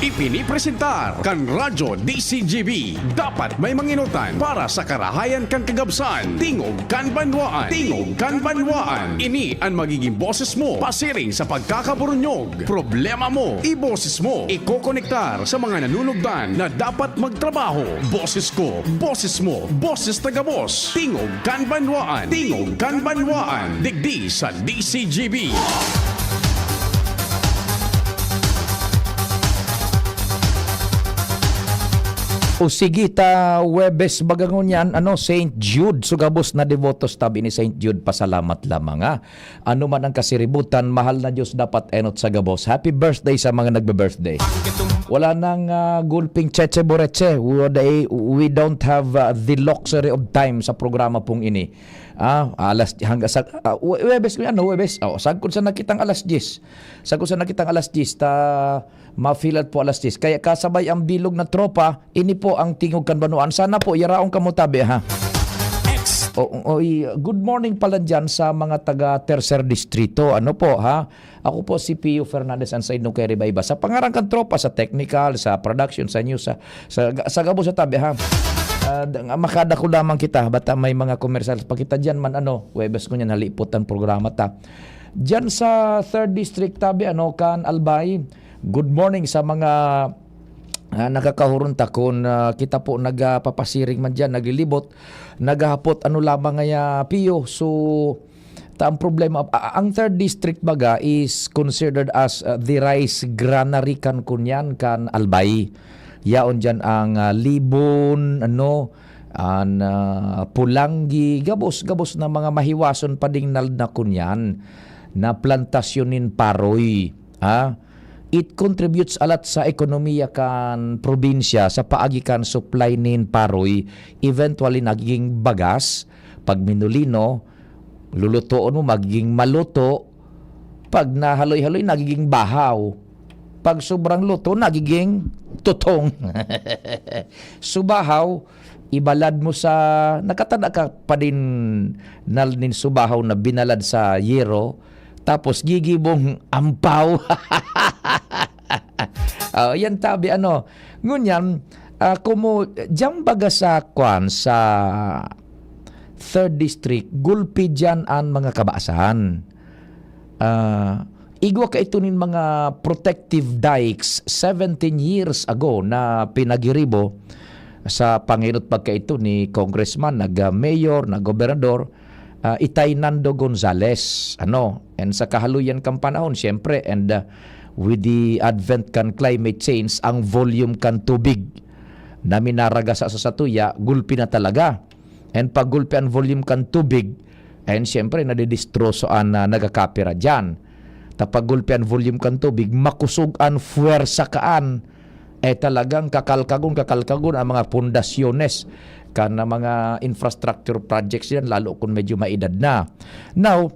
Ipinipresentar kan Radyo DCGB. Dapat may manginutan para sa karahayan kan kagabsan. Tingog kan banwaan. Tingog kan banwaan. Ini ang magiging boses mo pasiring sa pagkakaburunyog. Problema mo, iboses mo. Ikokonektar sa mga nanunugdan na dapat magtrabaho. Boses ko, boses mo, boses tagabos. Tingog kan banwaan. Tingog kan banwaan. Digdi sa DCGB. O sige ta Webes bagangon yan St. Jude sugabos na devotos tabi ni St. Jude pasalamat lamang ano man ang kasiributan mahal na Diyos dapat enot sa gabos. Happy birthday sa mga nagbe-birthday. Wala nang gulping cheche boreche. We don't have the luxury of time sa programa pong ini. Alas hanggang sa Webes Webes. Sagkod sa nakitang alas 10. Sagkod sa nakitang alas 10 ta mafilat po alas 10. Kaya kasabay ang bilog na tropa, ini po ang tingog kan banuan. Sana po yaraong kamutabi ha. Good morning pala dyan sa mga taga Tercer Distrito. Ano po ha? Ako po si Pio Fernandez and sa inong kay Ribayba. Sa pangarang kan tropa, sa technical, sa production, sa news, sa gabo sa tabi ha. Makada ko lamang kita. Bata may mga commercial. Pakita dyan man Webes ko niyan haliputan programa ta. Dyan sa 3rd District tabi kan Albay. Good morning sa mga nakakahurunta kung kita po nagpapasiring man dyan, naglilibot, naghahapot lamang nga Pio. So, ang problema, ang 3rd District baga is considered as the rice granary kan kunyan kan Albay. Yaon dyan ang Libon, Pulanggi, gabos na mga mahiwason pa ding na kunyan na plantasyonin paroy. It contributes alat sa ekonomiya kan probinsya sa paagi kan supply nin paroy, eventually nagiging bagas. Pag minulino, lulutoon mo magiging maluto. Pag nahaloy-haloy nagiging bahaw. Pag sobrang luto nagiging tutong. Subahaw, ibalad mo sa nakatanda ka pa din nin subahaw na binalad sa yero. Tapos gigibong ampaw. Yan tabi ngunyan kumo jam baga sa kwan sa 3rd District gulpi dyan ang mga kabaasan. Igwa ka ito nin mga protective dikes 17 years ago na pinagiribo sa panginot pagka ito ni congressman, nag-mayor, nag-gobernador, Itay Nando Gonzales. And sa kahaluyan kang panahon, syempre, and with the advent kan climate change, ang volume kan tubig na minaraga sa satuya, gulpi na talaga. And pag gulpi ang volume kan tubig, and syempre, nadidistrosoan na nagakapira dyan. Tapag gulpi ang volume kan tubig, makusog ang fuersa kaan, talagang kakalkagon ang mga pundasyones kan na mga infrastructure projects yan, lalo kung medyo maedad na. Now,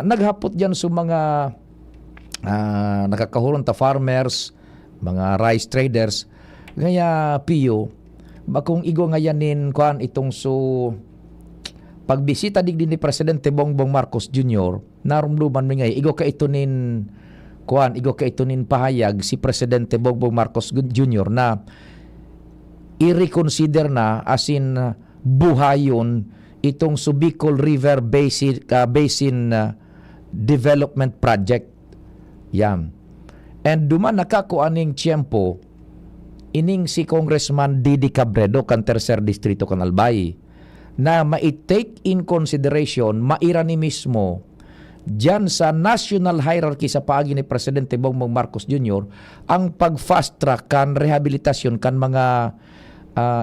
naghapot dyan sa mga nakakahurong ta farmers, mga rice traders, ngaya Pio, bakong igo ngayanin kuan itong pagbisita digdi ni Presidente Bongbong Marcos Jr., narumduman mi ngay, igo ka ito nin pahayag si Presidente Bongbong Marcos Jr. na i-reconsider na as in buhayon itong Bicol River Basin Development Project. Yan. And duman nakakuaning tiyempo ining si Congressman Didi Cabredo kan Tercer Distrito kan Albay na ma-take in consideration mairani mismo dyan sa national hierarchy sa paagi ni Presidente Bongbong Marcos Jr. ang pag-fast track kan rehabilitasyon kan mga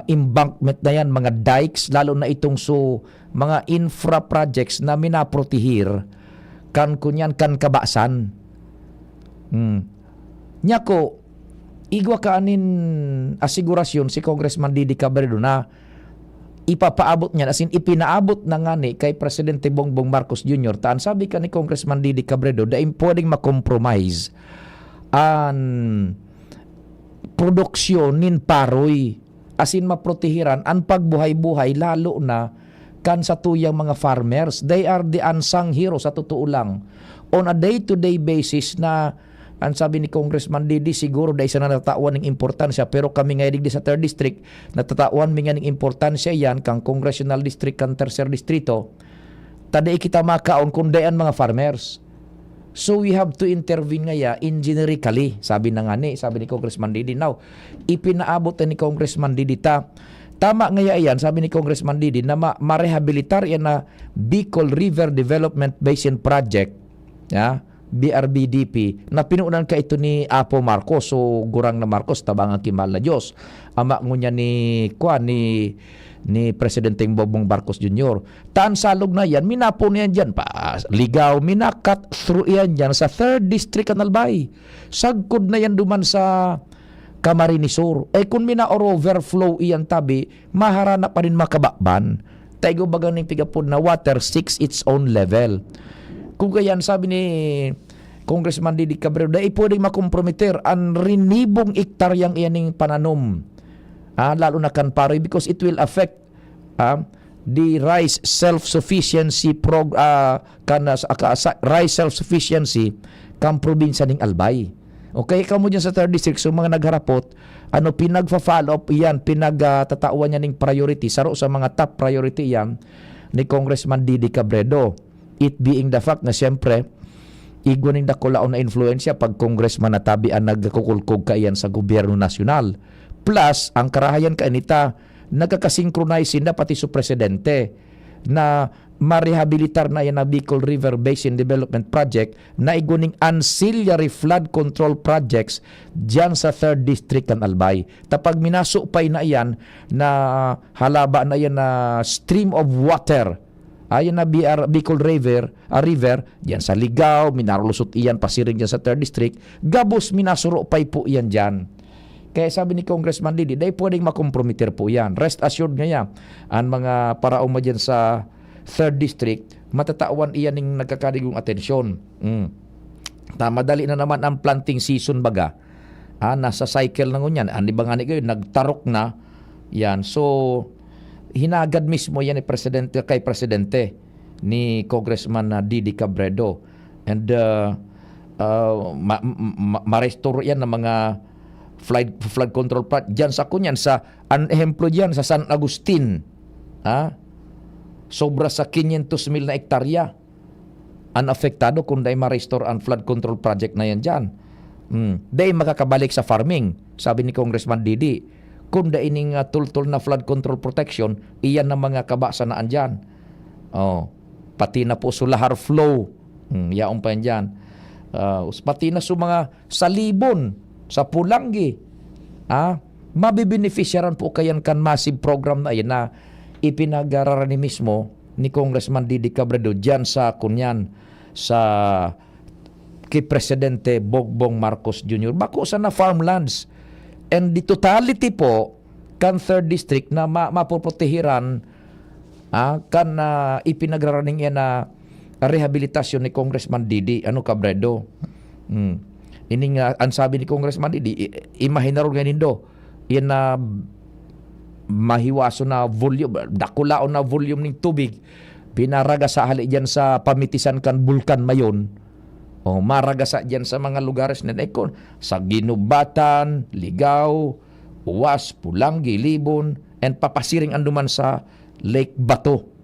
embankment na yan, mga dikes, lalo na itong mga infra projects na minaprotihir kan kunyan kan kabasan. Nyako, igwa kaanin asigurasyon si Congressman Didi Cabredo na ipapaabot niya, as in ipinaabot na nga ni kay Presidente Bongbong Marcos Jr. Taan sabi ka ni Congressman Didi Cabredo na pwedeng makompromise ang produksyon nin paroy, asin maprotehiran ang pagbuhay-buhay lalo na kan sa tuyang mga farmers. They are the unsung heroes sa totoo lang. On a day-to-day basis na Ang sabi ni Congressman Didi, siguro dahil sa natatawan ng importansya, pero kami ngayon di sa 3rd District, natatawan mi nga ng importansya yan, kang Congressional District, kang 3rd Distrito, taday kita makaon kung dayan mga farmers. So we have to intervene nga engineerically, sabi na nga sabi ni Congressman Didi. Now, ipinaabot ni Congressman Didi tama nga yan, sabi ni Congressman Didi, na marehabilitar yan na Bicol River Development Basin Project, BRBDP, na pinuunan ka ito ni Apo Marcos, so gurang na Marcos, tabangang kimal na Diyos. Ama ngunya ni Presidente Bongbong Marcos Jr. Salog na yan, minapo niyan dyan pa. Ligaw, minakat through yan dyan sa 3rd District ng Albay. Sagkod na yan duman sa Camarines Sur. Kung mina-or overflow iyan tabi, maharana pa rin makabakban. Taigo bagang ng pigapod na water seeks its own level. Kung kayan, sabi ni Congressman Didi Cabredo, dahil pwedeng makomprometer ang rinibong ektaryang iyaning pananom. Lalo na kan paroy, because it will affect the rice self-sufficiency rice self-sufficiency kang probinsya ng Albay. Okay, kamo dyan sa 3rd District, so mga nagharapot, pinagfa-follow up yan, pinagtatawan niya ng priority, saro sa mga top priority yan ni Congressman Didi Cabredo. It being the fact na siyempre, igwaning dakulaon na influensya pag congressman na tabi ang nagkukulkog kaiyan sa gobyerno nasyonal. Plus, ang karahayan kainita, nagkakasynchronize na pati sa presidente na marehabilitar na yan na Bicol River Basin Development Project na iguning ancillary flood control projects dyan sa 3rd District ng Albay. Tapag minasupay na yan na halaba na yan na stream of water, ayan na Bicol River, diyan sa Ligaw, minarulusot iyan, pasiring dyan sa 3rd District, gabos minasuro pay po iyan dyan. Kaya sabi ni Congressman Didi, dahil pwedeng makomprometer po yan. Rest assured nga yan, ang mga parauma dyan sa 3rd District, matatawan iyan ng nagkakadigong atensyon. Madali na naman ang planting season baga. Nasa cycle na ngunyan. Ano ba nga kayo, nagtarok na yan. So, hinagad mismo yan kay Presidente ni Congressman Didi Cabredo. And ma-restore yan ng mga flood control project. Diyan sa kunyan, an ehemplo diyan sa San Agustin. Sobra sa 500,000 na hektarya ang apektado kung dahil ma-restore ang flood control project na yan dyan. Dahil makakabalik sa farming, sabi ni Congressman Didi, kung dahil ining tultol na flood control protection, iyan ang mga kabasa na andyan. Pati na po sulahar flow, yaong pa yan dyan. Pati na sa mga salibon, sa Pulanggi, mabibeneficiaran po kayan kan massive program na yan na ipinag-araran ni mismo ni Congressman Didi Cabredo dyan sa kunyan sa kay Presidente Bongbong Marcos Jr. Bako sa na farmlands. And the totality po kan 3rd District na mapoprotehiran kan ipinagraraning yan na rehabilitasyon ni Congressman Didi Cabredo. Ining ang sabi ni Congressman Didi, imahinaro nga nindo yan na mahiwaso na volume, dakulaon na volume ng tubig, pinaraga sa hali dyan sa pamitisan kan Bulkan Mayon, maraga sa dyan sa mga lugares na ekon, sa Ginubatan, Ligaw, Uwas, Pulanggi, Libon, and papasiring anduman sa Lake Bato.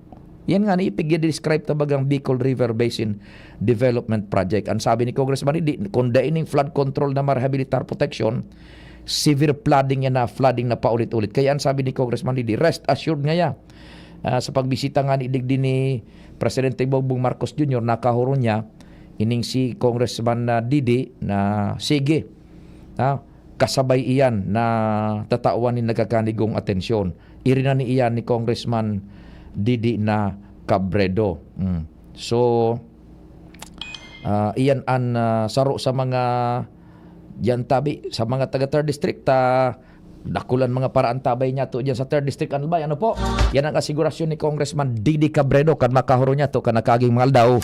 Yan nga ipig-describe tabagang Bicol River Basin Development Project. Ang sabi ni Congressman Didi, kung daining flood control na marehabilitar protection, severe flooding yan na flooding na paulit-ulit. Kaya ang sabi ni Congressman Didi, rest assured nga yan. Sa pagbisita nga ni ni Presidente Bongbong Marcos Jr. nakahuro niya ining si Congressman Didi na sige, kasabay iyan na tatawan ni nagkakanigong atensyon. Irina ni iyan ni Congressman Didi na Cabredo. So, iyan ang saro sa mga yan tabi sa mga taga 3rd District, dakulan mga paraan tabay niya to dyan sa 3rd District Albay. Ano po? Yan ang asigurasyon ni Congressman Didi Cabredo kan makahuro niya to kan nakaging mga daw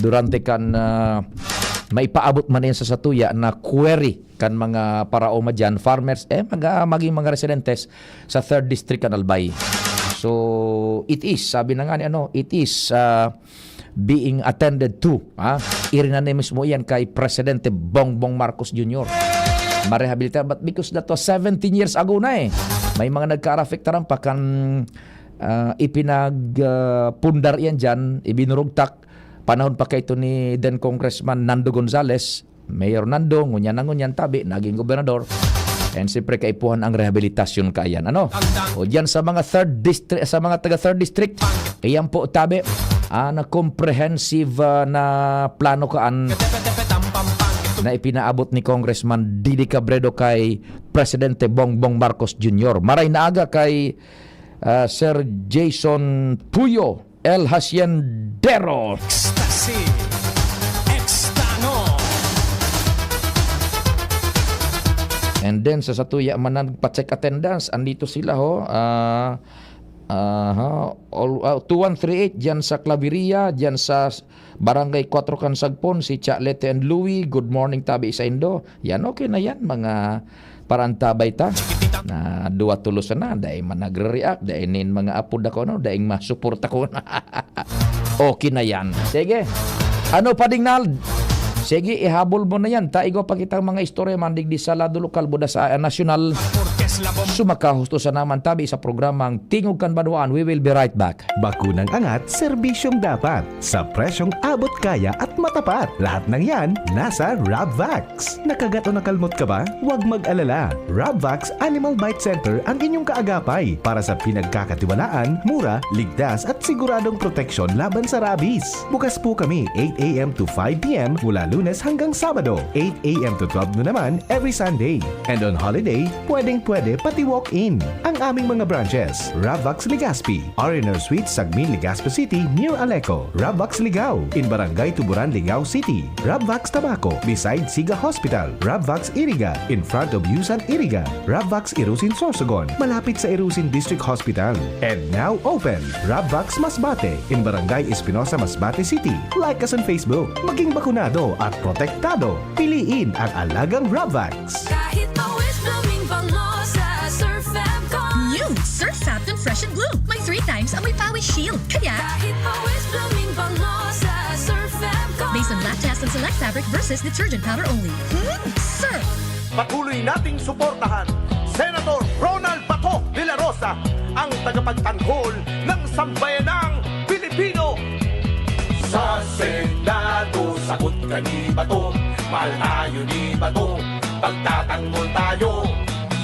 durante kan maipaabot man yan sa satuya na query kan mga paraoma dyan, farmers, maging mga residentes sa 3rd District Albay. So, it is, sabi na nga ni it is being attended to. Irinanimis mo yan kay Presidente Bongbong Marcos Jr. Marehabilitar, but because that was 17 years ago na eh. May mga nagka-affectaran pa kan ipinagpundar yan dyan, ibinurugtak. Panahon pa kay ito ni then Congressman Nando Gonzales, Mayor Nando, ngunyan tabi, naging gobernador. And siyempre kaipuhan ang rehabilitasyon kayan. Ano? O diyan sa mga third district, sa mga taga third district, iyan po tabi na comprehensive na plano kaan na ipinaabot ni Congressman Didi Cabredo kay Presidente Bongbong Marcos Jr. Maray na aga kay Sir Jason Puyo El Haciendero. Ecstasy, Extano. And then sa Satuya man nagpa-check attendance, andito sila 2138 dyan sa Claveria, dyan sa Barangay 4 Cansagpon, si Chalete and Louie. Good morning tabi sa Indo. Yan okay na yan mga parantabay ta na duwa tulusan na dahil man nagre-react dahil nin mga apod ako no dahil masuporta ko na okay na yan. Sige, ano pa ding nald? Sige, ihabol mo na yan. Taigo pa kitang mga istorya mandig di sa lado lokal buda sa nasyonal. Sumakahusto sa naman tabi sa programang Tingog Kanbanwaan. We will be right back. Bakunang angat, serbisyong dapat. Sa presyong abot kaya at matapat. Lahat ng yan, nasa Rabvax. Nakagat o nakalmot ka ba? Huwag mag-alala. Rabvax Animal Bite Center ang inyong kaagapay para sa pinagkakatiwalaan, mura, ligtas at siguradong proteksyon laban sa rabies. Bukas po kami 8 a.m. to 5 p.m. mula Lunes hanggang Sabado, 8 a.m. to 12 noon naman every Sunday. And on holiday, pwede pati walk-in. Ang aming mga branches, Rabvax Legazpi, R&R Suite, Sagmin, Legazpi City, near Aleco. Rabvax Ligao, in Barangay Tuburan, Ligao City. Rabvax Tabaco, beside Siga Hospital. Rabvax Iriga, in front of Yusan Iriga. Rabvax Irusin Sorsogon, malapit sa Irusin District Hospital. And now open, Rabvax Masbate, in Barangay Espinosa, Masbate City. Like us on Facebook. Maging bakunado at protektado. Piliin ang alagang Rabvax. Kahit always blooming bango sa Surf Fabcon. New Surf Fabcon Fresh and Blue. May 3 times ang may Pawis Shield. Kaya, Kahit always blooming bango sa Surf Fabcon. based on lab test and select fabric versus detergent powder only. Surf! Patuloy nating suportahan Senator Ronald Bato de la Rosa, ang tagapagtanggol ng sambayanang Pilipino. Sa Senado, sagot ka ni Bato, mahal tayo ni Bato, pagtatanggol tayo.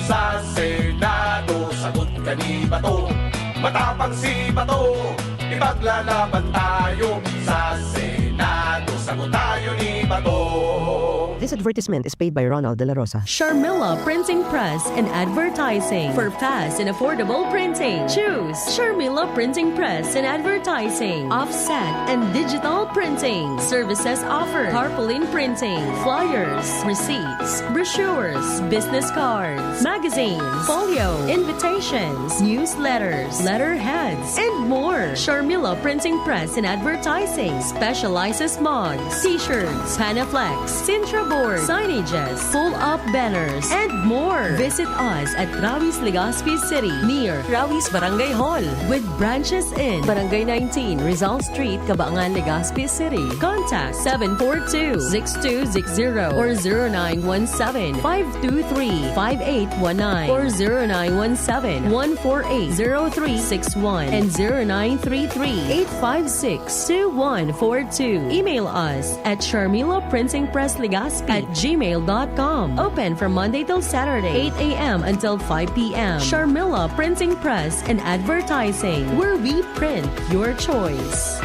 Sa Senado, sagot ka ni Bato, matapang si Bato, ipaglalaban tayo. Sa Senado, sagot tayo ni Bato. This advertisement is paid by Ronald De La Rosa. Sharmila Printing Press and Advertising. For fast and affordable printing, choose Sharmila Printing Press and Advertising. Offset and digital printing. Services offered: tarpaulin printing, flyers, receipts, brochures, business cards, magazines, folio, invitations, newsletters, letterheads, and more. Sharmila Printing Press and Advertising specializes mugs, t-shirts, panaflex, Sintra board, signages, pull-up banners, and more. Visit us at Rawis Legazpi City, near Rawis Barangay Hall, with branches in Barangay 19, Rizal Street, Cabangan, Legazpi City. Contact 742-6260 or 0917-523-5819 or 0917-148-0361 and 0933-856-2142. Email us at sharmilaprintingpresslegazpi@gmail.com. Open from Monday till Saturday, 8 a.m. until 5 p.m. Sharmila Printing Press and Advertising, where we print your choice.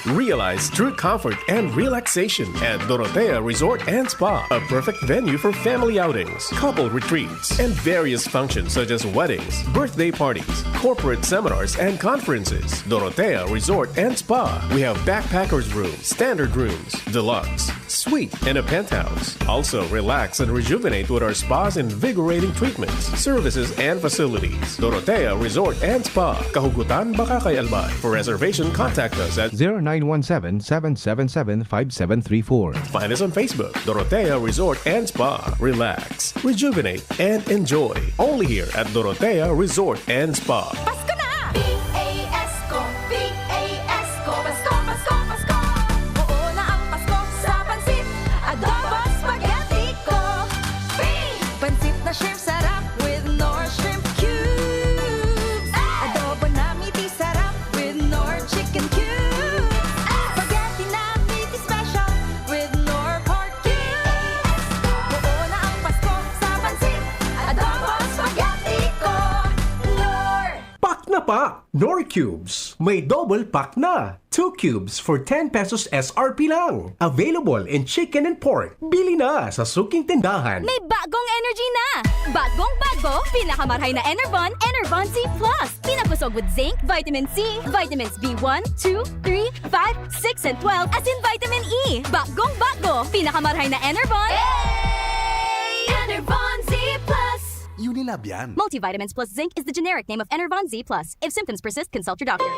Realize true comfort and relaxation at Dorotea Resort and Spa, a perfect venue for family outings, couple retreats, and various functions such as weddings, birthday parties, corporate seminars, and conferences. Dorotea Resort and Spa. We have backpackers rooms, standard rooms, deluxe, suite, and a penthouse. Also, relax and rejuvenate with our spa's invigorating treatments, services, and facilities. Dorotea Resort and Spa, Kahugutan, Bakakay, Albay. For reservation, contact us at 0917-777-5734. Find us on Facebook, Dorotea Resort and Spa. Relax, rejuvenate, and enjoy. Only here at Dorotea Resort and Spa. Pasko na! B-A-S-Ko, B-A-S-Ko, Pasko, Pasko, Pasko! Pack Nor Cubes. May double pack na. 2 cubes for 10 pesos SRP lang. Available in chicken and pork. Bili na sa suking tindahan. May bagong energy na! Bagong bago, pinakamarhay na Enervon, Enervon Z+. Pinapusog with zinc, vitamin C, vitamins B1, 2, 3, 5, 6, and 12, as in vitamin E. Bagong bago, pinakamarhay na Enervon. Enervon Z+. Unilab yan. Multivitamins plus zinc is the generic name of Enervon Z+. If symptoms persist, consult your doctor.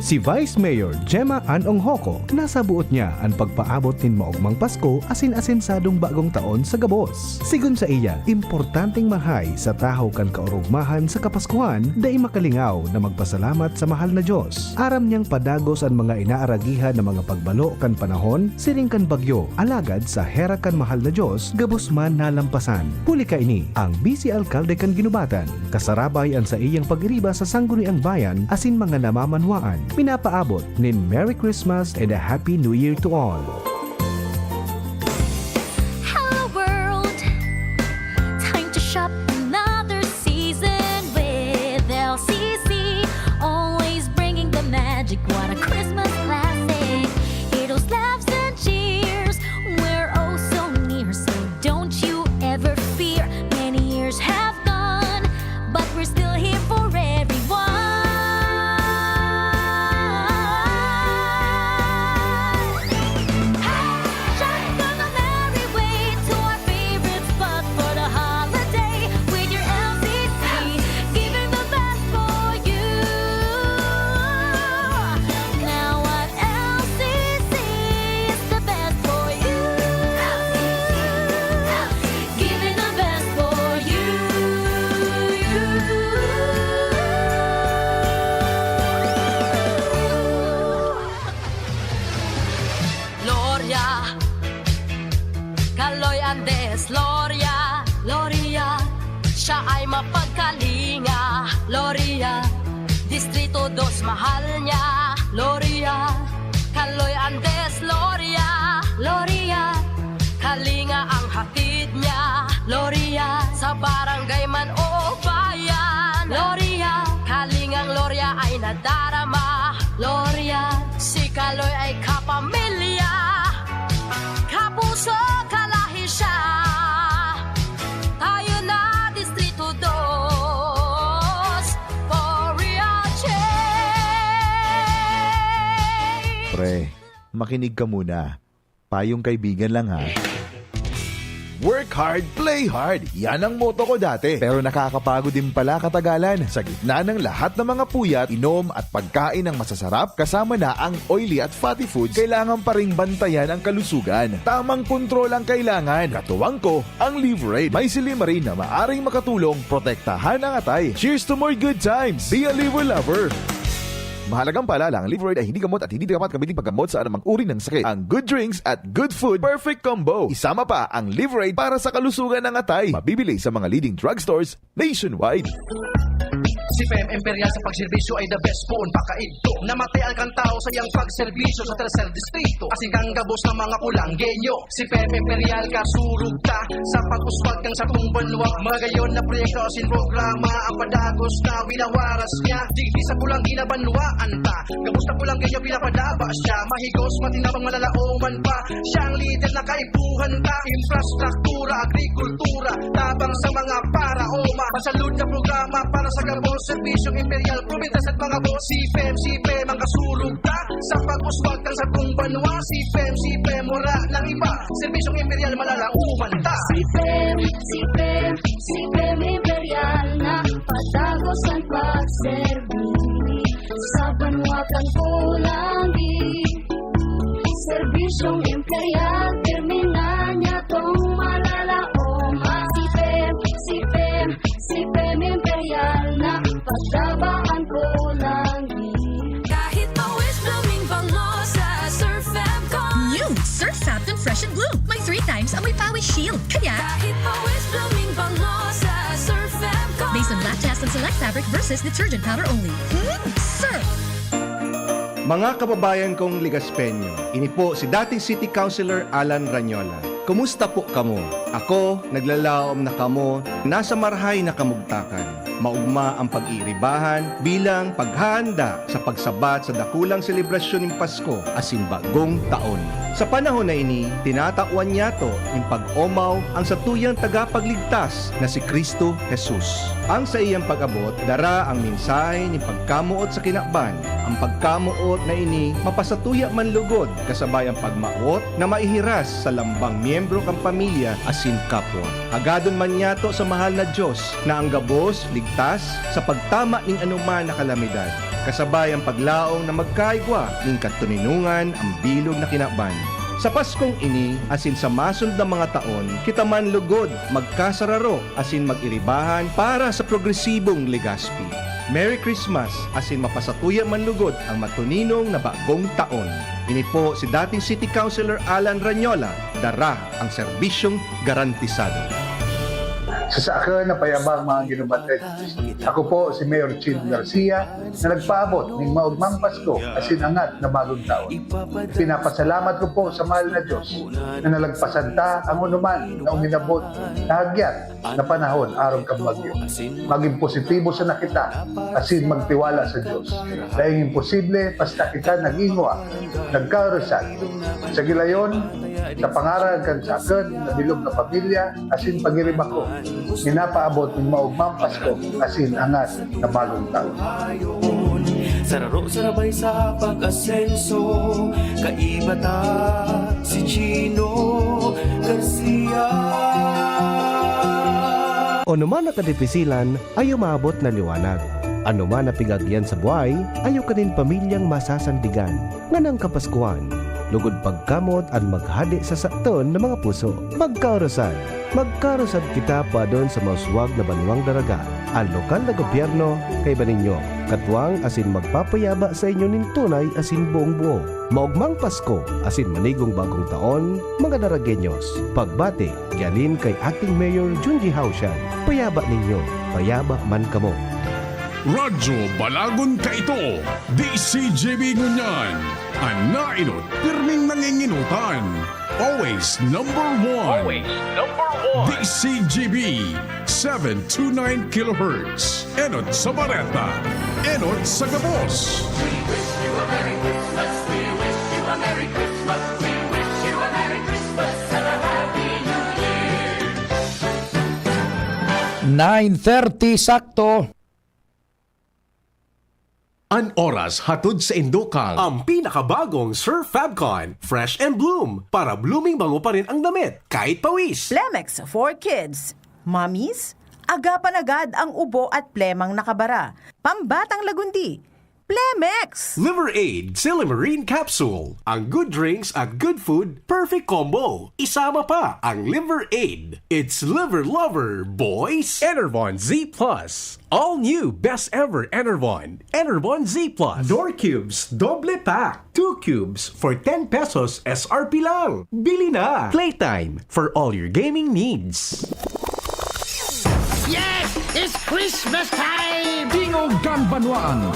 Si Vice Mayor Gemma Anong Hoco, nasa buot niya ang pagpaabot nin maugmang Pasko asin-asinsadong bagong taon sa Gabos. Sigun sa iya, importanteng mahay sa tahaw kan kaurugmahan sa Kapaskuhan dai makalingaw na magpasalamat sa mahal na Diyos. Aram niyang padagos ang mga inaaragihan na mga pagbalo kan panahon, siring kan bagyo, alagad sa hera kan mahal na Diyos, Gabos man nalampasan. Huli ka ini, ang Vice Alcalde kan Ginubatan, kasarabay ang sa iyang pag-iriba sa sangguniang bayan asin mga namamanwaan. Pinapaabot nin Merry Christmas and a Happy New Year to all. Hello world, time to shop another season with LCC. Always bringing the magic, what a Christmas classic. Hear those laughs and cheers, we're oh so near. So don't you ever fear, many years have gone, but we're still here for everyone. Kaloy Andes, Loria, Loria, siya ay mapagkalinga, Loria, Distrito 2 mahal niya, Loria, Kaloy Andes, Loria, Loria, kalinga ang hatid niya, Loria, sa barangay man o bayan, Loria, kalingang Loria ay nadarama, Loria, si Kaloy ay kapamilya, kapuso, kalahi siya. Tayo na Distrito 2 for real change. Pre, makinig ka muna. Payong kaibigan lang ha. Work hard, play hard. Yan ang motto ko dati. Pero nakakapagod din pala katagalan. Sa gitna ng lahat ng mga puyat, inom at pagkain ng masasarap, kasama na ang oily at fatty foods, kailangan pa ring bantayan ang kalusugan. Tamang kontrol ang kailangan. Katuwang ko, ang Liverade. May silimarin na maaring makatulong, protektahan ang atay. Cheers to more good times. Be a liver lover. Mahalagang paalala, ang Liverade ay hindi gamot at hindi dapat gamitin paggamot sa anumang uri ng sakit. Ang good drinks at good food, perfect combo. Isama pa ang Liverade para sa kalusugan ng atay. Mabibili sa mga leading drugstores nationwide. Si Fem Imperial sa pagserbisyo ay the best po pakaidto. Namatay ang kantao sa iyang pagserbisyo sa tercer distrito. Asing kang gabos ng mga kulanggenyo. Si Fem Imperial kasurug ta sa pag-uswag kang sa kung banwa. Mga gayon na proyekto sin programa ang padagos na winawaras niya. Di sa pulang ginabanwaan ta. Gabos na kulanggenyo pinapadaba siya. Mahigos matinabang malalauman pa. Siya ang leader na kaibuhan ta. Infrastruktura, agrikultura, tabang sa mga para-oma. Masalud na programa para sa gabos. Serbisyong Imperial, Provintas at mga boss. Si Fem ang kasulog ta sa pag-uswag kang sa kung banwa. Si Fem, wala ng iba. Serbisyong Imperial, malalauman ta. Si Fem Imperial na patagos ang pagserbi sa banwa kang kulangi. Serbisyong Imperial, termina niya tong malalaoma. Si Fem Imperial na pagdabaan ko langi. Kahit pawis blooming bango sa Surf Fabcon. New Surf Fabcon Fresh and Bloom. May 3 times ang may pawis shield. Kaya, Kahit pawis blooming bango sa Surf Fabcon. based on lab test and select fabric versus detergent powder only. Surf! Mga kababayan kong Ligaspeño, ini po si dating City Councilor Alan Ranyola. Kumusta po kamo? Ako, naglalaom na kamo, nasa marhay na kamugtakan. maugma ang pag-iiribahan bilang paghahanda sa pagsabat sa dakulang selebrasyon ng Pasko asin bagong taon. Sa panahon na ini, tinatakwan niya to ng pag-omaw ang satuyang tagapagligtas na si Kristo Jesus. Ang sa iyang pag-abot, dara ang mensahe ni pagkamuot sa kinakban. Ang pagkamuot na ini, mapasatuya man lugod, kasabay ang pagmaot na maihiras sa lambang miyembro kang pamilya asin kapwa. Agadon man niya to sa mahal na Diyos na ang gabos, ligtas, sa pagtama ng anuman na kalamidad. Kasabay ang paglaong na magkaigwa ng katuninungan ang bilog na kinakban. Sa Paskong ini, asin sa masunod na mga taon, kita man lugod, magkasararo, asin mag-iribahan para sa progresibong Legazpi. Merry Christmas, asin mapasatuya man lugod ang matuninong na bagong taon. Ini po si dating City Councilor Alan Ranyola, dara ang serbisyong garantisado. Sa akin na payabang mga ginubatid. Ako po si Mayor Chin Garcia na nagpaabot ng maugmang Pasko asin angat na bagong taon. Pinapasalamat ko po sa mahal na Diyos na nalagpasan ta ang unuman na uminabot na hagyat na panahon aron kang bagyo. Maging positibo sa nakita asin magtiwala sa Diyos. Dahil imposible basta kita nagingwa, nagkarosan. Sa gilayon, sa pangaral kan sa akin na bilog na pamilya asin pagirib ako. Minapaabot ng maugmang Pasko asin angat na bagong taon. Sararo sarabay sa pag-asenso, kaibata si Chino Garcia. O naman nakadipisilan, ayaw maabot na liwanag. Ano man na pigagyan sa buhay, ayaw kanin pamilyang masasandigan. Nganang kapaskuhan, lugod pagkamot at maghadi sa sakton ng mga puso. Magkarosan kita pa doon sa mauswag na banwang daraga. Ang lokal na gobyerno kay ba ninyo, katwang asin magpapayaba sa inyo nin tunay asin buong buo. Maugmang Pasko asin manigong bagong taon, mga daragenyos. Pagbati, gyalin kay acting Mayor Junji Haushan. Payaba ninyo, payaba man kamo. Radyo Balagon ka ito, DCGB Ngunyan, ang nainot, pirming nanginginutan. Always number one. Always number one. DCGB 729 kHz. Enot sa Bareta. Enot sa Gabos. We wish you a Merry Christmas. We wish you a Merry Christmas. We wish you a Merry Christmas and a Happy New Year. 9:30 sakto. An oras hatod sa Indokal ang pinakabagong Sir Fabcon Fresh and Bloom para blooming bango pa rin ang damit kahit pawis. Plemex for kids. Mommies, agapan agad ang ubo at plemang nakabara. Pambatang lagundi. Plemex! Liver Aid Silimarine Capsule. Ang good drinks at good food, perfect combo. Isama pa ang Liver Aid. It's liver lover, boys. Enervon Z Plus. All new, best ever Enervon. Enervon Z Plus. Door Cubes, doble pack. 2 cubes for 10 pesos SRP lang. Bili na. Playtime for all your gaming needs. Yes! It's Christmas time! Tingogan Banwaan.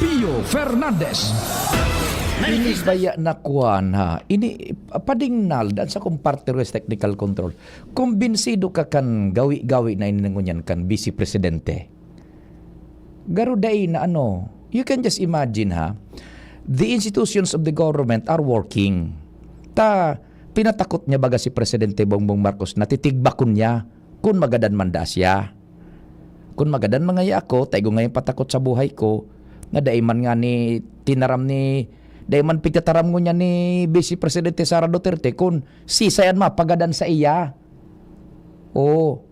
Pio Fernandez. Ini baya na kuan ha. Ini padingnal dan sa party rest technical control. Kumbinsido ka kan gawi-gawi na iningunyan kan Vice Presidente. Garuday na ano. You can just imagine ha. The institutions of the government are working. Pinatakot niya baga si Presidente Bongbong Marcos na titigbakon niya kung magadan manda siya. Kung magadan mangaya ako, taigo ngayon patakot sa buhay ko. Nga daiman nga ni tinaram ni daiman pigtataram ko niya ni Vice Presidente Sara Duterte kung sisayan mapagadan sa iya. Oo.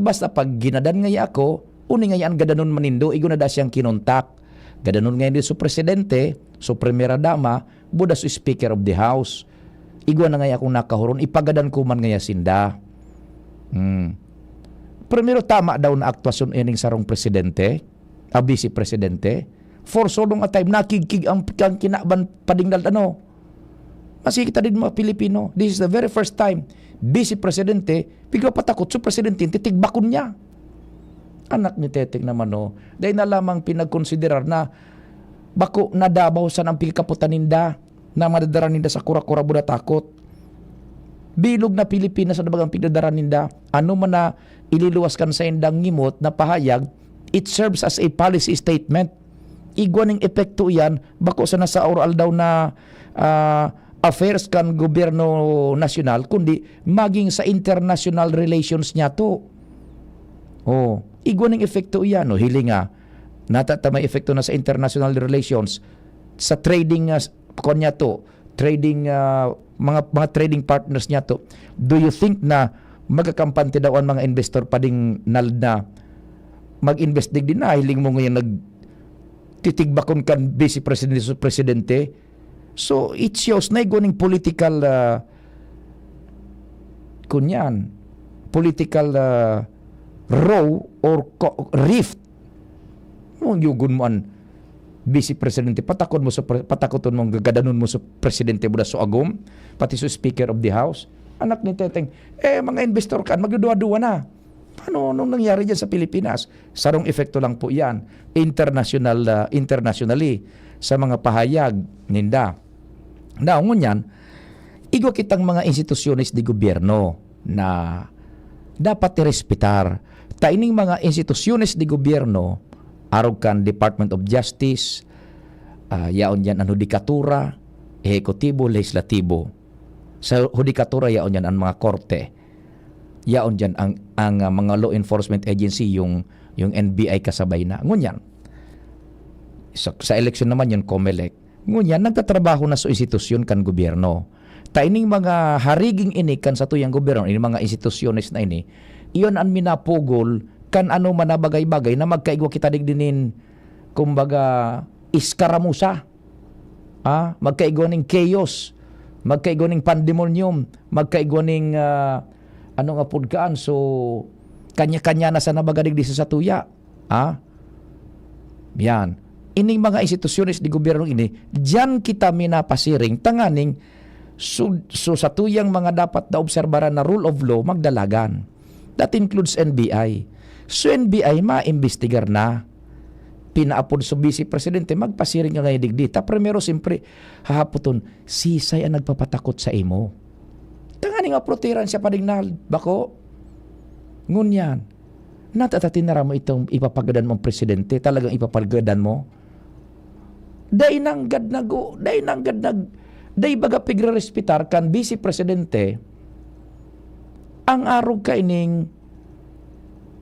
Basta pag ginadan nga ako, uni nga yan gadanon manindo, igo na da siyang kinontak. Gadanon nga di su Presidente, su Primera Dama, buda su Speaker of the House. Igo na nga akong nakahuron, ipagadan ko man nga sinda. Primero tama daw na aktwasyon ining sarong Presidente, Vice Presidente. For so long a time, nakikig ang kinaban padingdal ano. Masikita din mga Pilipino. This is the very first time, Vice Presidente, bigla patakot sa Presidente, titigbakon niya. Anak ni Teting naman no. Dahil na lamang pinagkonsiderar na bako nadabaw sa ng pigkaputan ninda na madadara ninda sa kura-kura buda takot. bilog na Pilipinas sa dabagang pigdadaran ninda, ano man na ililuwaskan sa indang ngimot na pahayag, it serves as a policy statement. Igwaning epekto yan, bako sa nasa oral daw na affairs kan gobyerno nasyonal, kundi maging sa international relations niya to. Oh, igwaning epekto yan. No? Hilinga, natatamay epekto na sa international relations, sa trading niya to, trading mga trading partners niya to. Do you think na magkakampante daw ang mga investor pa ding na mag-invest din na hiling mo ngayon nagtitigbakon kan vice presidente? So it shows na iguning political political row or rift. Mong yugon mo an vice presidente, patakoton mo gagadanon mo sa presidente mo so agom, pati sa speaker of the house. Anak ni Teteng, mga investor kan magduduwa-duwa na. Ano nung nangyari dyan sa Pilipinas? Sarong epekto lang po yan internationally sa mga pahayag ninda. Now, ngunyan, igwa kitang mga institusyones di gobyerno na dapat irespetar. Taining mga institusyones di gobyerno, arog kan Department of Justice, yaon yan ang hudikatura, ehekutibo, legislatibo. Sa hudikatura, yaon yan ang mga korte. Yaon dyan ang mga law enforcement agency, yung NBI kasabay na. Ngunyan, sa election naman yung COMELEC. Ngunyan, nagtatrabaho na sa institusyon kan gobyerno. Taining mga hariging ini kan sa tuyang gobyerno, ini mga institusyones na ini, iyon ang minapugol kan ano man na bagay-bagay na magkaigwa kita digdinin, kumbaga, iskaramusa. Magkaigwa ng chaos, magkaigwa ng pandemonium, magkaigwa ng ano nga pudkaan, so kanya-kanya na sa nabagadig di sa tuya. Yan. Ining mga institusyones di gobyerno ini, diyan kita minapasiring tanganing so sa tuyang mga dapat na obserbaran na rule of law magdalagan. That includes NBI. So NBI maimbestigar na. Pinaapod sa vice presidente, magpasiring nga ngayon digdita. Primero, siyempre, hahaputon, sisay ang nagpapatakot sa imo. Tanganing aprotiran siya padignal. Bako? Ngunyan. Natatatinara mo itong ipapagadan mong presidente. Talagang ipapagadan mo. Day baga pigre-respitar kan vice presidente ang arog kaining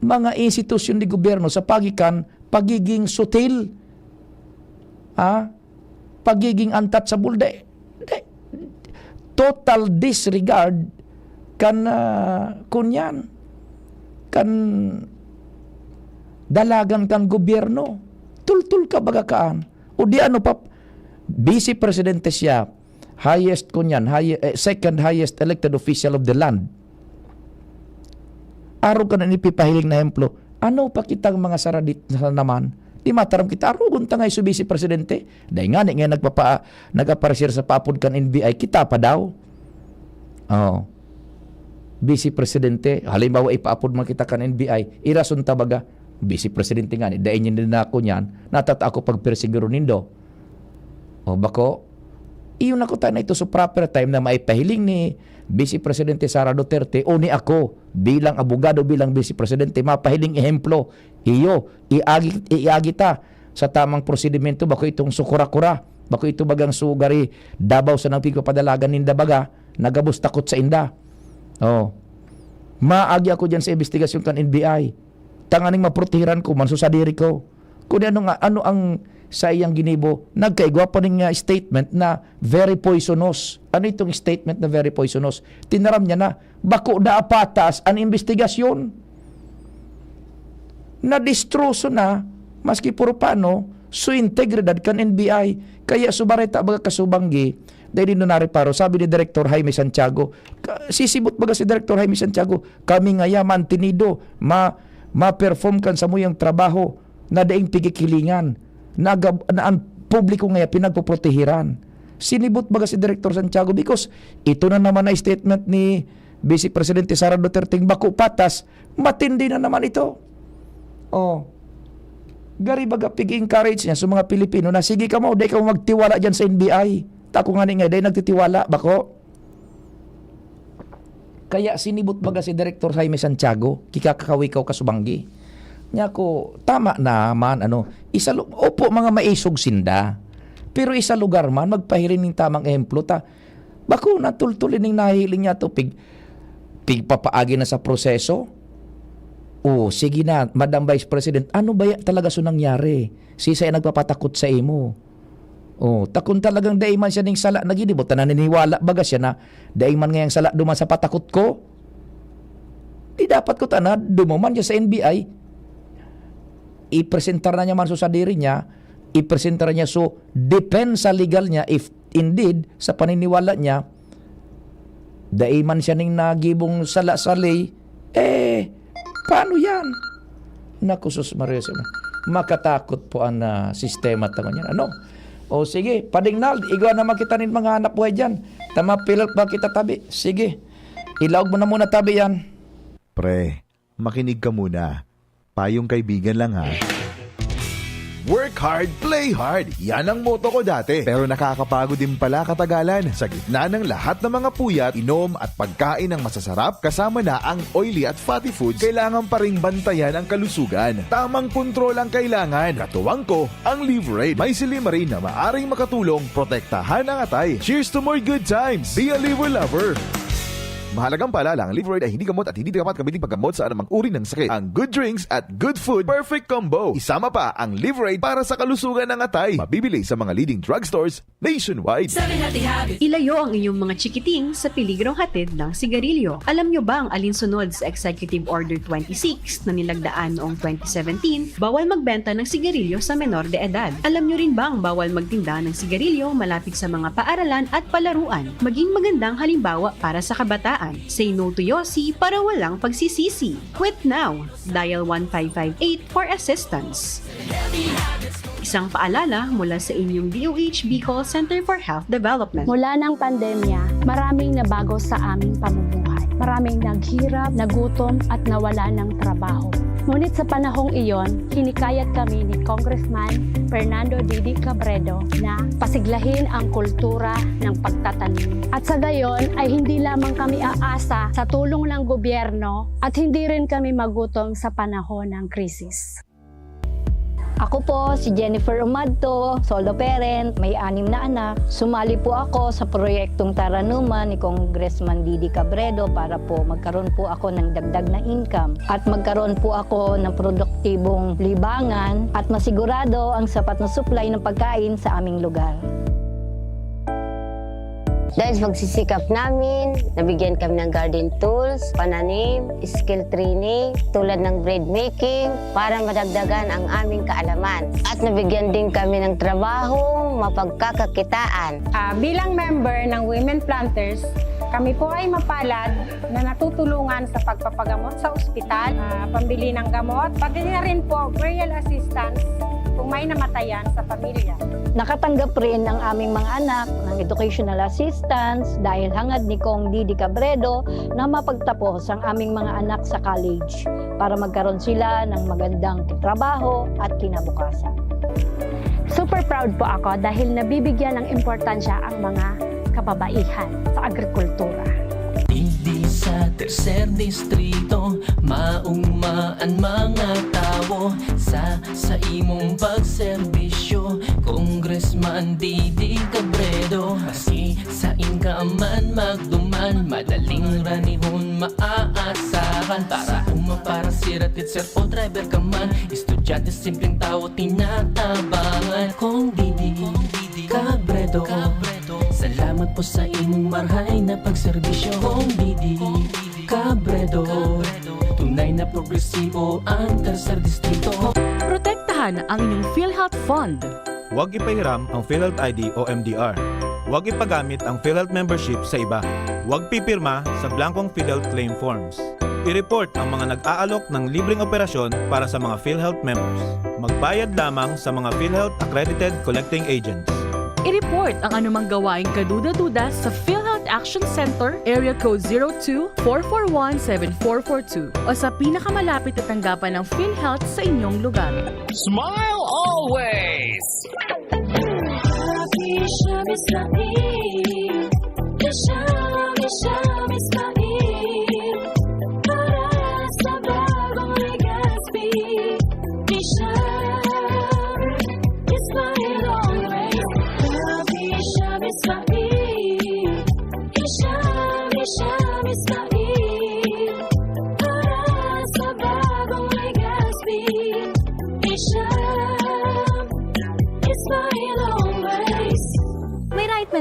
mga institusyon di gobyerno sa pagiging sutil, pagiging untouchable, total disregard kan kunyan kan dalagan kan gobyerno, tultul ka baga kaan. O di ano pa, vice presidente siya, highest kunyan, second highest elected official of the land. Araw ka na ipipahiling na hemplo, ano pa kitang mga saradit na naman? Di mataram kita, arugon tangay sa vice presidente. Dahil nga nag-aparisir sa paapod kan NBI, kita pa daw. Vice presidente, halimbawa ipaapod man kita kan NBI, irason tabaga, vice presidente nga ni, dahil niya din ako niyan, natata ako pagpersiguro nindo. Bako, iyon ako tayo na ito sa proper time na maipahiling ni Vice Presidente Sara Duterte o ni ako bilang abogado, bilang Vice Presidente, mapahiling ehemplo, iagita sa tamang prosedimento, bako itong sukura-kura, bako ito bagang sugari, dabaw sa nang pigpapadalagan ninda baga, nagabos takot sa inda. Maagi ako dyan sa investigasyon kan NBI. Tanganing maprotihiran ko man so sa diri ko. Kung ano ang sa iyang ginibo, nagkaigwa pa ning statement na very poisonous. Ano itong statement na very poisonous? Tinaram niya na, bako da patas ang investigasyon. Na-distroso na, maski puro paano, su integridad kan NBI. Kaya subareta baga kasubanggi, dahil din nariparo, sabi ni Director Jaime Santiago, sisibot baga si Director Jaime Santiago, kami nga yaman tinido, ma-perform kan sa muyang trabaho na daing pigikilingan na ang publiko ngayon pinagpoprotehiran. Sinibot baga si Director Santiago because ito na naman na statement ni Vice Presidente Sara Duterte bako patas, matindi na naman ito. Gari baga pig-encourage niya sa mga Pilipino na sige ka mo, day ka magtiwala dyan sa NBI. Tako nga nga, day nagtitiwala bako. Kaya sinibot baga si Director Jaime Santiago, kikakawikaw kasubanggi. Nya ko, tama naman, opo mga maisog sinda. Pero isa lugar man, magpahirin ng tamang ehemplo ta. Bako natultulin ng nahiling niya to, pigpapaagi na sa proseso. Sige na, Madam Vice President, ano ba talaga so nangyari? Sisay nagpapatakot sa imo. Takon talagang daiman siya ning sala nagidibot na naniniwala baga siya na daiman ngayang sala duman sa patakot ko. Di dapat ko tanad dumaman siya sa NBI. I-presentar na niya man so sa diri niya, i-presentar niya so depensa legal niya if indeed sa paniniwala niya daiman siya ning nagibong sala sa lay. Paano yan? Naku, sus Maria, makatakot po ang sistema tangon yan. Sige, padingnal, igawa naman kita nin mga anak buhay dyan. Tama, pilot ba kita tabi? Sige, ilawag mo na muna tabi yan. Pre, makinig ka muna. Payong kaibigan lang ha. Work hard, play hard. Yan ang motto ko dati. Pero nakakapagod din pala katagalan. Sa gitna ng lahat ng mga puyat, inom at pagkain ng masasarap, kasama na ang oily at fatty foods, kailangan pa ring bantayan ang kalusugan. Tamang kontrol ang kailangan. Katuwang ko, ang Liverade. May silimarin na maaring makatulong protektahan ang atay. Cheers to more good times. Be a liver lover. Mahalagang paalala, ang Liverade ay hindi gamot at hindi dapat kabiling paggamot sa anumang uri ng sakit. Ang good drinks at good food, perfect combo. Isama pa ang Liverade para sa kalusugan ng atay. Mabibili sa mga leading drugstores nationwide. Ilayo ang inyong mga chikiting sa peligrong hatid ng sigarilyo. Alam nyo ba ang alinsunod sa Executive Order 26 na nilagdaan noong 2017? Bawal magbenta ng sigarilyo sa menor de edad. Alam nyo rin ba ang bawal magtinda ng sigarilyo malapit sa mga paaralan at palaruan? Maging magandang halimbawa para sa kabataan. Say no to Yossi para walang pagsisisi. Quit now. Dial 1558 for assistance. Isang paalala mula sa inyong DOH Bicol Center for Health Development. Mula ng pandemya, maraming nabago sa aming pamumuhay. Maraming naghirap, nagutom at nawala ng trabaho. Ngunit sa panahong iyon, hinikayat kami ni Congressman Fernando Didi Cabredo na pasiglahin ang kultura ng pagtatanim. At sa gayon ay hindi lamang kami aasa sa tulong ng gobyerno at hindi rin kami magutom sa panahon ng krisis. Ako po si Jennifer Umadto, solo parent, may 6 na anak. Sumali po ako sa proyektong Taranuman ni Congressman Didi Cabredo para po magkaroon po ako ng dagdag na income at magkaroon po ako ng produktibong libangan at masigurado ang sapat na supply ng pagkain sa aming lugar. Dahil sa pagsisikap namin, nabigyan kami ng garden tools, pananim, skill training, tulad ng bread making, para madagdagan ang aming kaalaman. At nabigyan din kami ng trabaho, mapagkakakitaan. Bilang member ng Women Planters, kami po ay mapalad na natutulungan sa pagpapagamot sa ospital, pambili ng gamot, pati na rin po burial assistance kung may namatayan sa pamilya. Nakatanggap rin ang aming mga anak ng educational assistance dahil hangad ni Kong Didi Cabredo na mapagtapos ang aming mga anak sa college para magkaroon sila ng magandang trabaho at kinabukasan. Super proud po ako dahil nabibigyan ng importansya ang mga kababaihan sa agrikultura. Hindi sa tercer distrito, maugmaan mga tao sa imong pagserbisyo, Congressman Didi Cabredo. Maski sa inkaman magduman, madaling ranihon maaasahan. Para para siratit sir o driver ka man, estudyante simpleng tao tinatabangan. Kung Didi Cabredo, salamat po sa imong marhay na pagserbisyo. Kung Didi Cabredo, tunay na progresibo ang tercer distrito. Protektahan ang inyong PhilHealth Fund. Huwag ipahiram ang PhilHealth ID o MDR. Huwag ipagamit ang PhilHealth membership sa iba. Huwag pipirma sa blankong PhilHealth claim forms. I-report ang mga nag-aalok ng libreng operasyon para sa mga PhilHealth members. Magbayad lamang sa mga PhilHealth accredited collecting agents. I-report ang anumang gawaing kaduda-duda sa PhilHealth Action Center, Area Code 02-441-7442 o sa pinakamalapit na tanggapan ng PhilHealth sa inyong lugar. Smile always! Happy Shami Shami, Shami Shami Shami.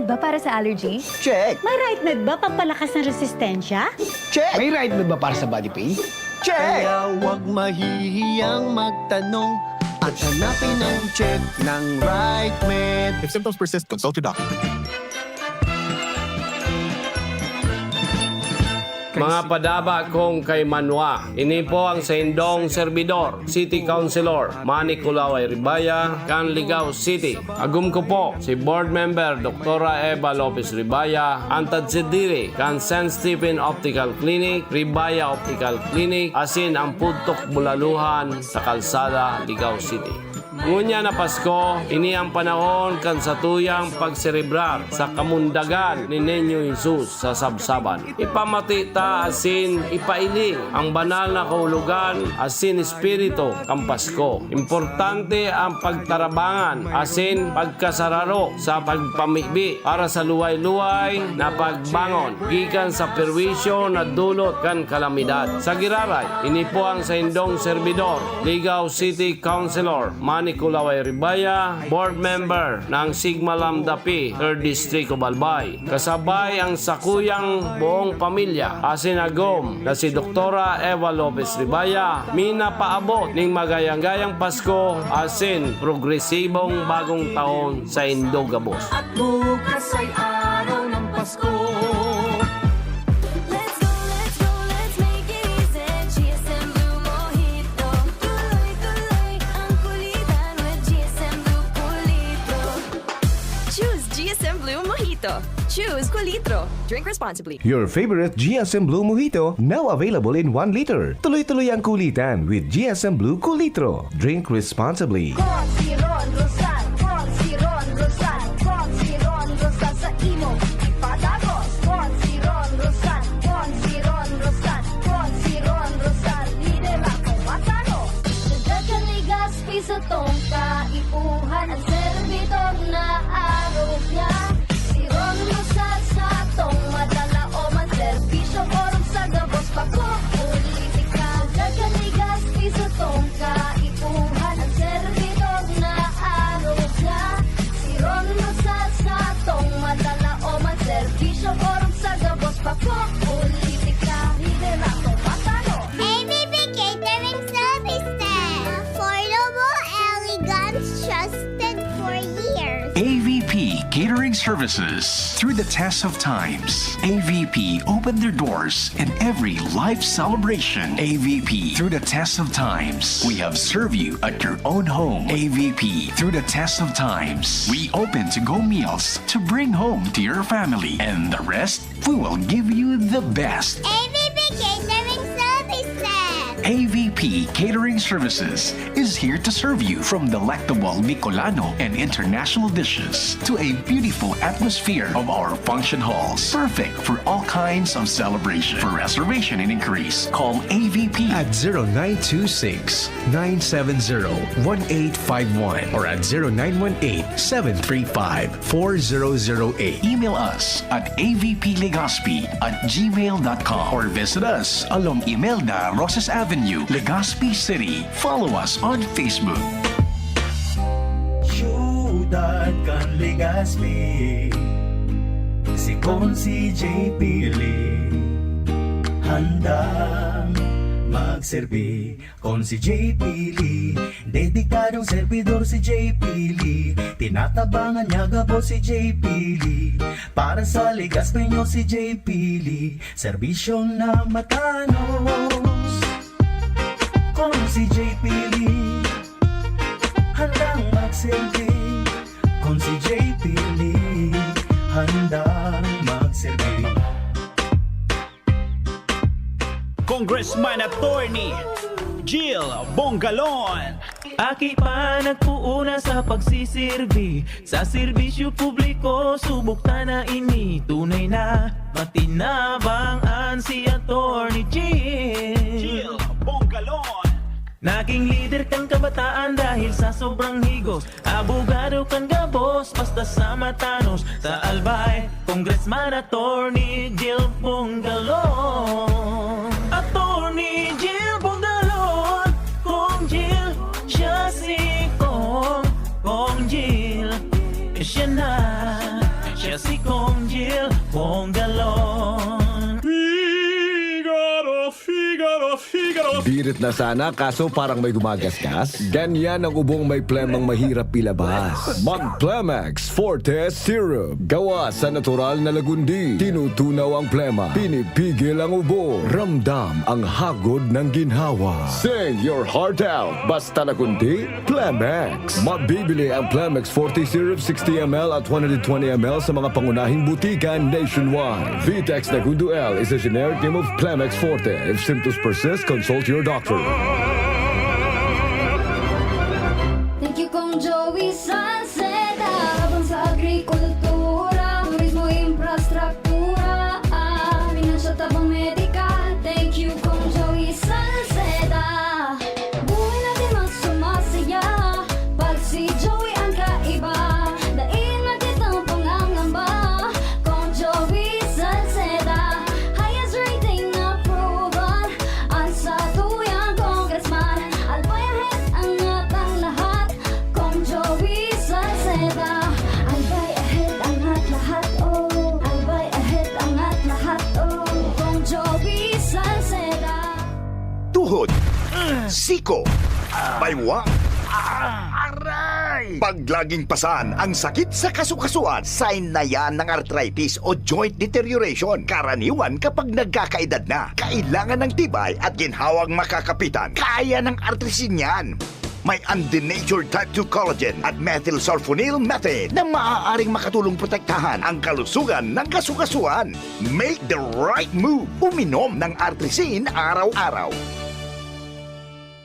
med ba para sa allergy? Check. May right med ba pampalakas ng resistensya? Check. May right med ba para sa body pain? Check. Kaya huwag mahihiyang magtanong at hanapin ang check ng Right Med. If symptoms persist, consult your doctor. Mga padaba kong kay Manwa, ini po ang saindong servidor, City Councilor, Manny Kulaway Ribaya, Canligao City. Agum ko po si Board Member Dr. Eva Lopez Ribaya, Antad Sidiri, kan St. Stephen Optical Clinic, Ribaya Optical Clinic, asin ang Pudtok Bulaluhan sa Kalsada, Ligao City. Ngunya na Pasko, ini ang panahon kan sa tuyang pagserebrar sa kamundagan ni Nenyo Jesus sa sabsaban. Ipamati ta asin ipailing ang banal na kahulugan asin espiritu kan Pasko. Importante ang pagtarabangan asin pagkasararo sa pagpamibi para sa luway-luway na pagbangon gikan sa perwisyo na dulot kan kalamidad. Sa giraray, ini po ang saindong servidor, Ligao City Councilor, Manny Kulaway Ribaya, Board Member ng Sigma Lambda Pi, 3rd District of Albay. Kasabay ang sakuyang buong pamilya, asinagom na si Dr. Eva Lopez Ribaya, minapaabot ning magayang-gayang Pasko, asin progresibong bagong taon sa Indogabos. At bukas ay araw ng Pasko. Choose Culitro. Drink responsibly. Your favorite GSM Blue Mojito, now available in 1 liter. Tuloy-tuloy ang kulitan with GSM Blue Culitro. Drink responsibly. Con si Ron Rosal, Con si Ron Rosal, Con si Ron Rosal sa imo ipadagos. Con si Ron Rosal, Con si Ron Rosal, Con si Ron Rosal, lider ako matano. Dagdagan ni Gaspi sa tong kaipuhan ang servidor na araw niya. Ron Rosal sa tong madala o man serbisyo orom sa gabos pako politika dagan ni Gaspi sa tong kaipuhan ang servidor na araw niya. Si Ron Rosal sa tong madala o man serbisyo orom sa gabos pako politika lider ako matalo. ABP Catering Services. Affordable, elegant, trusted for years. AVP Catering Services. Through the test of times, AVP opened their doors in every life celebration. AVP, through the test of times, we have served you at your own home. AVP, through the test of times, we open to-go meals to bring home to your family. And the rest, we will give you the best. ABP Catering Services. AVP Catering Services is here to serve you from delectable Bicolano and international dishes to a beautiful atmosphere of our function halls. Perfect for all kinds of celebration. For reservation and increase, call AVP at 0926-970-1851 or at 0918-735-4008. Email us at avplegaspi@gmail.com or visit us along Imelda Rosas Avenue, Legazpi City. Follow us on Facebook. Syudad kan Legazpi, si Konsi JP Lee, handang magserbi. Konsi JP Lee, dedikadong servidor si JP Lee, tinatabangan niya gabo si JP Lee, para sa Legazpi nyo si JP Lee, serbisyong na matanos. Si JP Lee, handang magsilbi. Kung si JP Lee, handang magsilbi. Congressman Attorney Jill Bongalon. Aki pa nagpuuna sa pagsisirbi sa serbisyo publiko, subukta na ini tunay na matinabangan si Attorney Jill Bongalon. Naging leader kang kabataan dahil sa sobrang higos, abogado kang gabos basta sa matanos. Sa Albay, Congressman Attorney Jill Bongalon. Attorney Jill Bongalon, Kong Jill, siya si Kong Jill, siya na, siya si Bongalon. Birit na sana kaso parang may gumagasgas. Ganyan ang ubong may plemang mahirap ilabas. Mag-Plemex Forte Syrup. Gawa sa natural na lagundi. Tinutunaw ang plema. Pinipigil ang ubo. Ramdam ang hagod ng ginhawa. Sing your heart out. Basta lagundi, Plemex. Mabibili ang Plemex Forte Syrup 60ml at 120ml sa mga pangunahing butika nationwide. Vitex Nagundo L is a generic name of Plemex Forte. If symptoms persist, consult your doctor. Thank you kong Joey Salceda. Habang sa agrikultura, turismo, infrastruktura, finansya, tabang medikal. Thank you kong Joey Salceda. Buhay natin mas sumasaya pag si Joey ang kaiba. Daig natin ang pangangamba kong Joey Salceda. Highest rating approval ang sa tuyang congressman. Albayahit ang atang lahat kong Joey Salceda. Albay ahead ang lahat, oh. Albay ahead ang lahat, oh. Kong Joey Salceda. Tuhod, siko, baywa, aray! Pag laging pasan ang sakit sa kasukasuan, sign na yan ng arthritis o joint deterioration. Karaniwan kapag nagkakaedad na, kailangan ng tibay at ginhawang makakapitan. Kaya ng artrisin yan. May undenatured type 2 collagen at methylsulfonyl methane na maaaring makatulong protektahan ang kalusugan ng kasukasuan. Make the right move. Uminom ng artrisin araw-araw.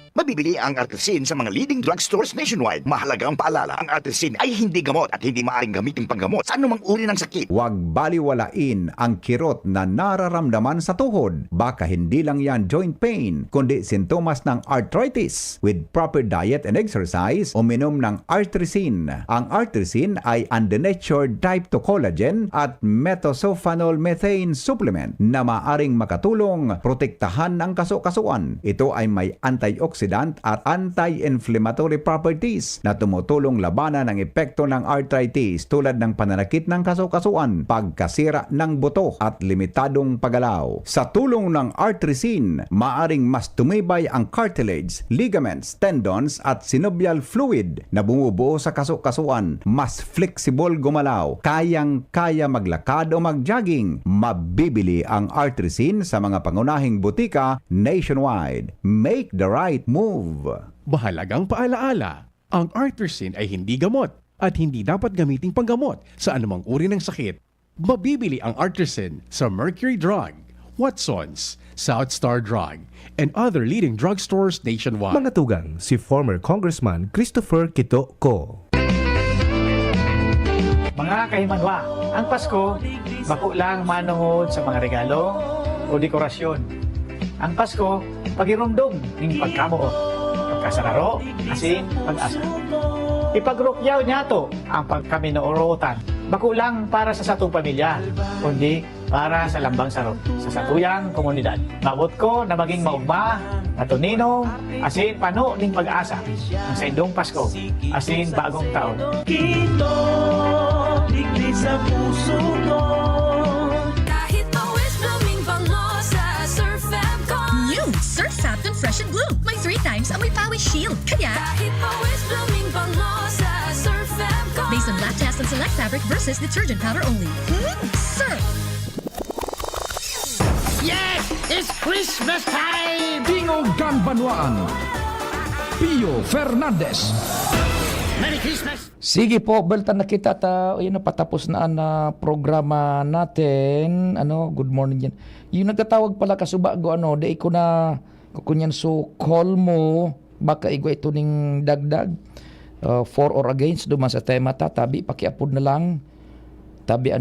Mabibili ang artrisin sa mga leading drugstores nationwide. Mahalagang paalala, ang artrisin ay hindi gamot at hindi maaaring gamitin panggamot sa anumang uri ng sakit. Huwag baliwalain ang kirot na nararamdaman sa tuhod. Baka hindi lang yan joint pain, kundi sintomas ng arthritis. With proper diet and exercise, uminom ng artrisin. Ang artrisin ay undenatured type 2 collagen at methylsulfonyl methane supplement na maaaring makatulong protektahan ang kasukasuan. Ito ay may antioxidant at anti-inflammatory properties na tumutulong labanan ang epekto ng arthritis tulad ng pananakit ng kasukasuan, pagkasira ng buto at limitadong paggalaw. Sa tulong ng artrisin, maaring mas tumibay ang cartilage, ligaments, tendons at synovial fluid na bumubuo sa kasukasuan, mas flexible gumalaw, kayang-kaya maglakad o mag-jogging. Mabibili ang artrisin sa mga pangunahing butika nationwide. Make the right move. Mahalagang paalaala, ang artrisin ay hindi gamot at hindi dapat gamiting panggamot sa anumang uri ng sakit. Mabibili ang artrisin sa Mercury Drug, Watsons, South Star Drug, and other leading drugstores nationwide. Mga tugang, si former Congressman Christopher Quito Co. Mga kahimanwa, ang Pasko, bako lang manuhod sa mga regalo o dekorasyon. Ang Pasko, pagirumdum ng pagkamuot, pagkasararo, asin, pag-asa. Ipagrukyaw niya to ang pagkaminuorotan. Bako lang para sa satong pamilya, kundi para sa lambang sarong, sa satuyang komunidad. Mabot ko na maging maugma, matuninong, asin pano ng pag-asa ang sa indong Pasko, asin bagong taon. Kito, digdi sa puso ko. Kahit always blooming bango sa Surf Fabcon. New Surf Fabcon Fresh and Bloom. May 3 times amoy pawis shield. Kaya kahit always blooming bango sa Surf Fabcon. Based on lab test and select fabric versus detergent powder only. Surf! Yes! It's Christmas time! Tingogan Banwaan. Pio Fernandez. Merry Christmas! Sige po, baltan na kita yun na patapos na ang programa natin. Good morning yan. Yung nagtatawag pala kasubago, day ko na kukunyan so call mo, baka igwa ito ning dagdag. For or against, duman sa tema tabi, pakiapod na lang. Tabi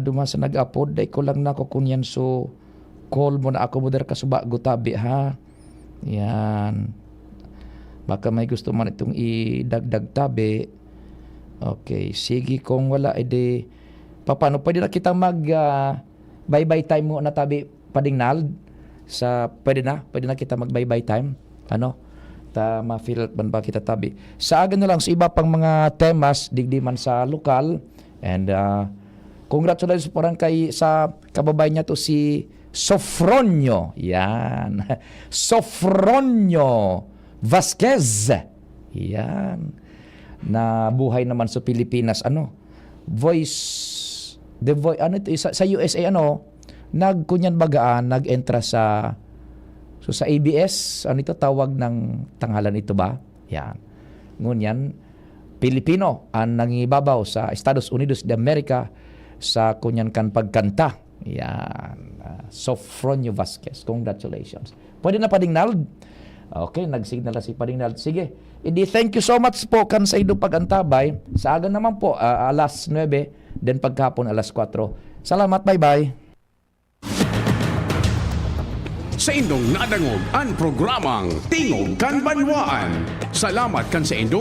duman sa nag-upod, day ko lang na kukunyan so call mo na ako mo der kasubago tabi ha. Yan. Baka may gusto man itong idagdag tabi. Okay, sige kung wala edi paano pwede na kita mag bye-bye time mo na tabi padingnal sa pwede na kita mag bye-bye time. Ta ma-feel ban ba kita tabi. Sa agan na lang sa iba pang mga temas digdi man sa lokal and Congratulations parang kay sa kababayan niya to si Sofronio. Yan. Sofronio Vasquez. Yan. Na buhay naman sa Pilipinas. Sa USA nagkunyan bagaan, nag-entra sa ABS, tawag ng tanghalan ito ba? Yan. Ngunyan, Pilipino ang nangibabaw sa Estados Unidos de America sa kunyan kan pagkanta. Yan. Sofronio Vasquez. Congratulations. Pwede na Padingnald? Okay, nagsignal na si Padingnald. Sige. Hindi, thank you so much po kan sa inyong pagantabay. Sa aga naman po, alas 9, then pagkapon alas 4. Salamat, bye-bye. Sa indong nadangog ang programang Tingog kan Banwaan. Salamat kan sa indong